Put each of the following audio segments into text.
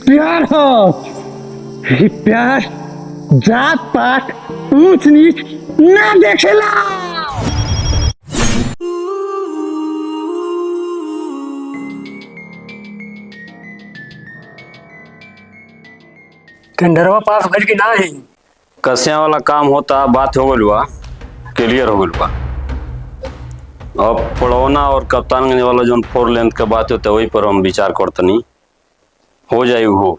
प्यार हो, प्यार जात पात ऊंच नीच ना देखेला। टेंडरवा पास भइल कि नाही? कसिया वाला काम होता, बात हो गइल बा, क्लियर हो गइल बा। अब पड़ौना और कप्तानगंज वाला जो 4 लेंथ के बात होता है वही पर हम विचार करतनी, हो जाए हो।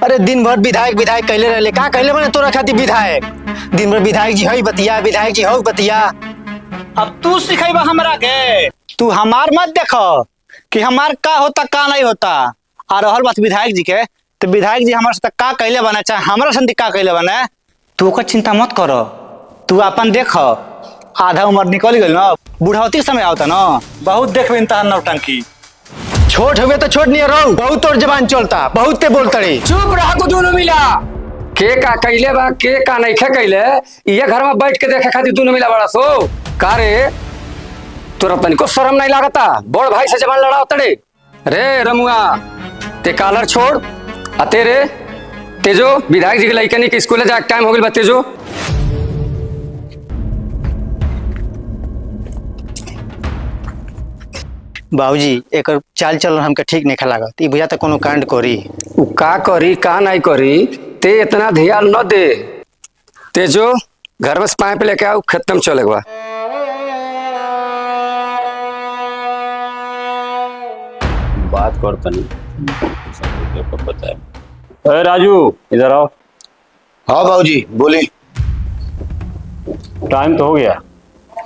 अरे दिन भर विधायक विधायक कहले रहले, का कहले बने तोरा खातिर विधायक? दिन भर विधायक जी हई बतिया, विधायक जी हौ बतिया। अब तू सिखाइबा हमरा के? तू हमार मत देखो कि हमार का होता का नहीं होता। आ रहल बात विधायक जी के, तो विधायक जी हमारे साथ का कहले बने, चाहे हमरा संग का कहले बने, तू ओकर चिंता मत करो। तू अपन देख, आधा उम्र निकल गई ना, बुढ़ावती समय आवता ना, बहुत देखबे इंतहार नौटंकी। छोट हुए तो छोट नहीं रहो, बहुत और जबान चलता, बहुत ते बोलता रे। चुप रहा को दोनों मिला। के का कैले बा, के का नहीं खे कैले, ये घर में बैठ के देखे खातिर दोनों मिला बड़ा सो। का रे तोरा तनिको शर्म नहीं लागता? बड़ भाई से जबान लड़ाओ तड़े रे रमुआ। ते कालर छोड़ आ तेरे तेजो विधायक जी के लइकनी के स्कूल जा टाइम हो गइल बा। तेजो बाबूजी एक चाल चलन हमके ठीक नहीं लागत। ई भैया तो कोनो कांड करी। उ का करी का नहीं करी ते इतना ध्यान न दे। तेजो घर में पाइप लेके आओ, खत्म चले बा। बात करतनी पता है। अरे राजू इधर आओ। हाँ बाबूजी बोले। टाइम तो हो गया,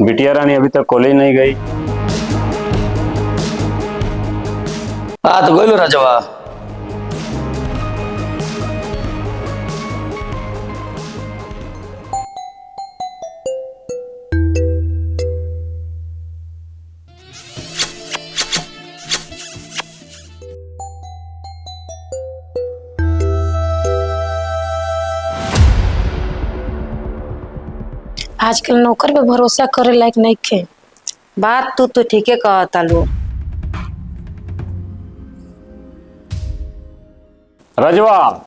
बिटिया रानी अभी तक कॉलेज नहीं गई। तो गोलो राजवा। आजकल नौकर पे भरोसा करे लायक नहीं खे। बात तू तो ठीके कहता लो। रजवा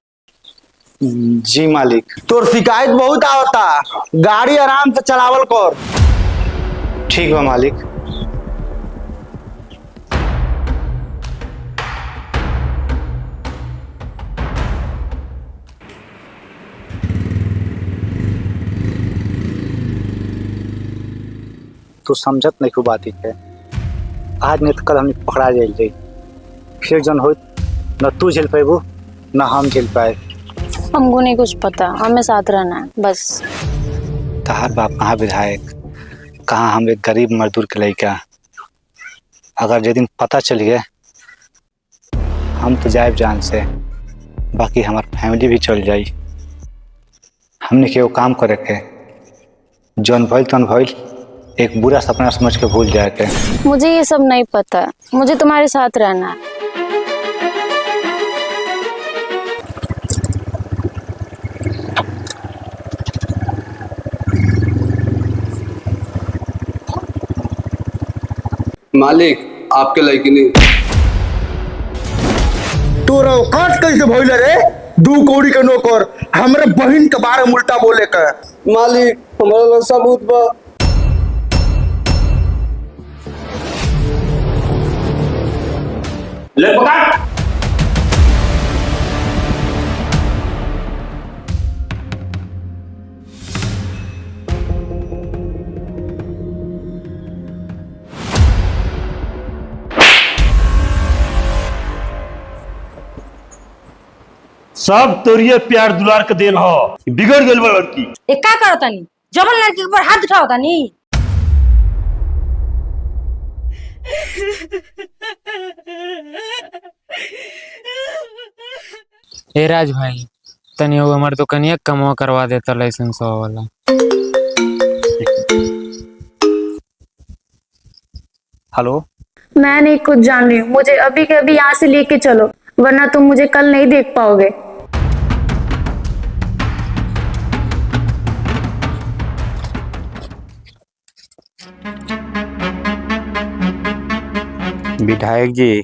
जी मालिक। तोर शिकायत बहुत आवता, गाड़ी आराम से चलावल कर। ठीक बा मालिक। तू समझत नहीं खूब बात है। आज नहीं तो कल हम पकड़ा जाए, फिर जन हो न तू झेल पाएबू न हम झेल पाए। हमको नहीं कुछ पता, हमें साथ रहना है बस। तहार बाप कहाँ विधायक, कहाँ हम एक गरीब मजदूर के लड़का। अगर जे दिन पता चल गया हम तो जाए जान से, बाकी हमार फैमिली भी चल जाई। हमने के वो काम करे के जौन भइल तौन भइल, एक बुरा सपना समझ के भूल जाए के। मुझे ये सब नहीं पता, मुझे तुम्हारे साथ रहना है। मालिक आपके लायक नहीं। तोरा औकात कैसे भइल रे? 2 कौड़ी के नौकर हमरे बहन के बारे में उल्टा बोले का। मालिक हमारा लोग सबूत बा। ले पकड़। सब तोरिये प्यार दुलार के देन हो, बिगड़ गेल बा लड़की। एक का करतानी जबन लड़की के ऊपर हाथ उठावतानी। ए राज भाई तनी वो हमार दुकानिया कमवा करवा देता लाइसेंस वाला। हेलो, मैं नहीं कुछ जान रही हूँ, मुझे अभी के अभी यहाँ से लेके चलो, वरना तुम मुझे कल नहीं देख पाओगे। विधायक जी,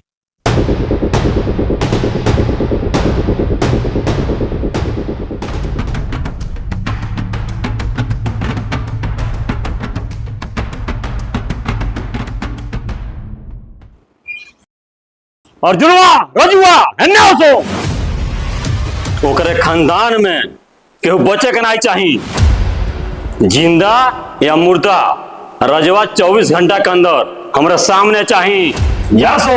अर्जुनवा रजुआ एन्ने हो ओकरे खानदान में केहू बचे के नहीं चाहिए, जिंदा या मुर्दा। रजवा 24 घंटा के अंदर हमारे सामने चाहिए। या सो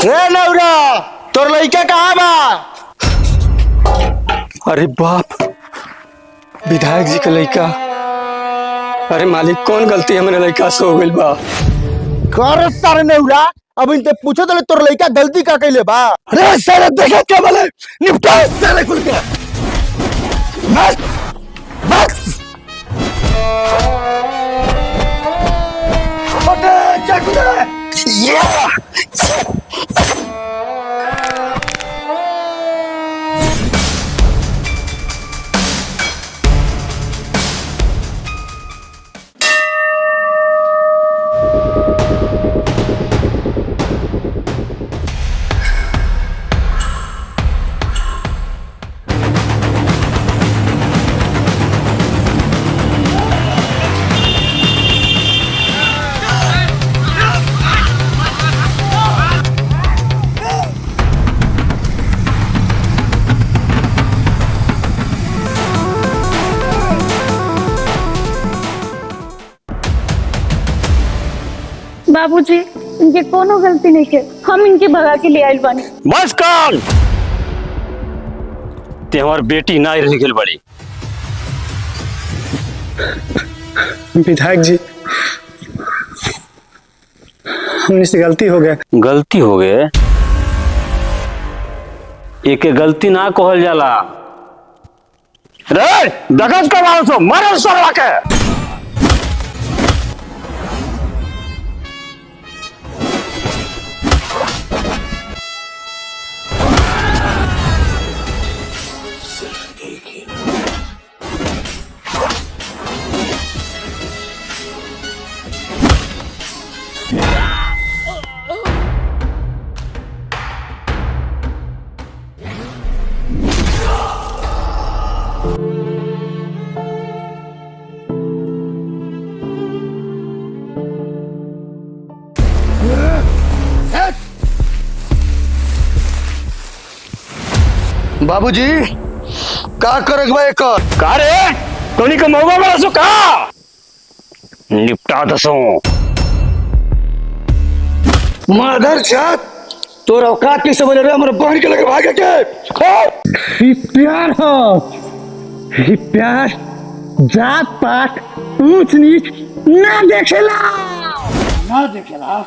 हे नौरा, तोर लइका कहाँ बा? अरे बाप, विधायक जी के लड़का। अरे मालिक, कौन गलती हमारे लड़का से हो गई बा? कर सारे नौरा, अब इनते पूछो तो तोर लइका गलती का कैले बा? अरे सारे देखे क्या बोले, निपटा सारे कुल के। बस बस ओटे चक दे ये। बाबूजी, इनके कोनो गलती नहीं के, हम इनके भगा के ले आइल बानी। बस कर, ते हमार बेटी नहीं रह गई बड़ी। विधायक जी, हमने से गलती हो गया। गलती हो गए? एक गलती ना कहल जाला। रे दगज करवाओ सो, मारो सरवा के। बाबूजी, का करक बा एकर? का रे, तोनी के मौका बड़ा सो का निपटा दसो। मदर जात, तोर औकात नहीं समझ रहे, हमारे बहन के लगे भागे के। ये प्यार हो, ये प्यार जात पात ऊंच नीच ना देखेला, ना देखेला।